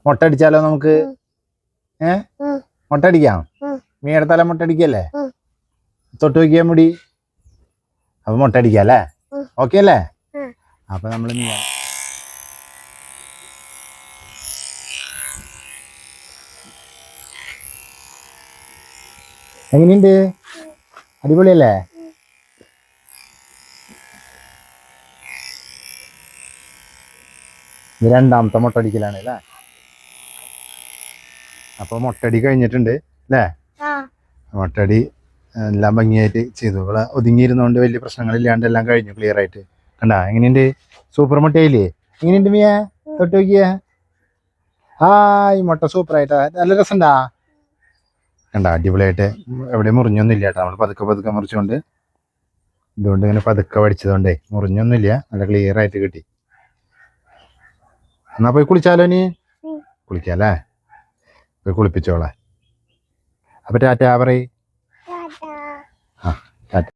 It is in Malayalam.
മുട്ട അടിച്ചാലോ നമുക്ക്? മുട്ട അടിക്കാം. മീയുടെ തല മുട്ട അടിക്കല്ലേ? തൊട്ട് നോക്കിയാൽ മുടി. അപ്പൊ മുട്ട അടിക്കാം അല്ലേ? ഓക്കെ അല്ലേ? അപ്പൊ നമ്മള് മീ എങ്ങനെയുണ്ട്? അടിപൊളിയല്ലേ? ഇത് രണ്ടാമത്തെ മുട്ടടിക്കലാണ് അല്ലേ? അപ്പൊ മുട്ടടി കഴിഞ്ഞിട്ടുണ്ട് അല്ലേ? മുട്ടടി എല്ലാം ഭംഗിയായിട്ട് ചെയ്തു. ഇവിടെ ഒതുങ്ങിയിരുന്നോണ്ട് വലിയ പ്രശ്നങ്ങളില്ലാണ്ട് എല്ലാം കഴിഞ്ഞു ക്ലിയർ ആയിട്ട്. കണ്ടാ എങ്ങനെയുണ്ട്? സൂപ്പർ മുട്ടയില്ലേ? എങ്ങനെയുണ്ട് മിയ? തൊട്ട് നോക്കിയ ഈ മുട്ട സൂപ്പറായിട്ടാ. നല്ല രസമുണ്ടാ? കണ്ടാ അടിപൊളിയായിട്ട്. എവിടെ മുറിഞ്ഞൊന്നുമില്ല കേട്ടോ. നമ്മൾ പതുക്കെ പതുക്കെ മുറിച്ചുകൊണ്ട് ഇതുകൊണ്ട് ഇങ്ങനെ പതുക്കെ പഠിച്ചതുകൊണ്ടേ മുറിഞ്ഞൊന്നുമില്ല. നല്ല ക്ലിയർ ആയിട്ട് കിട്ടി. എന്നാ പോയി കുളിച്ചാലോ? നീ കുളിക്കാല്ലേ? പോയി കുളിപ്പിച്ചോളാം. അപ്പൊ ടാറ്റാ പറയ്.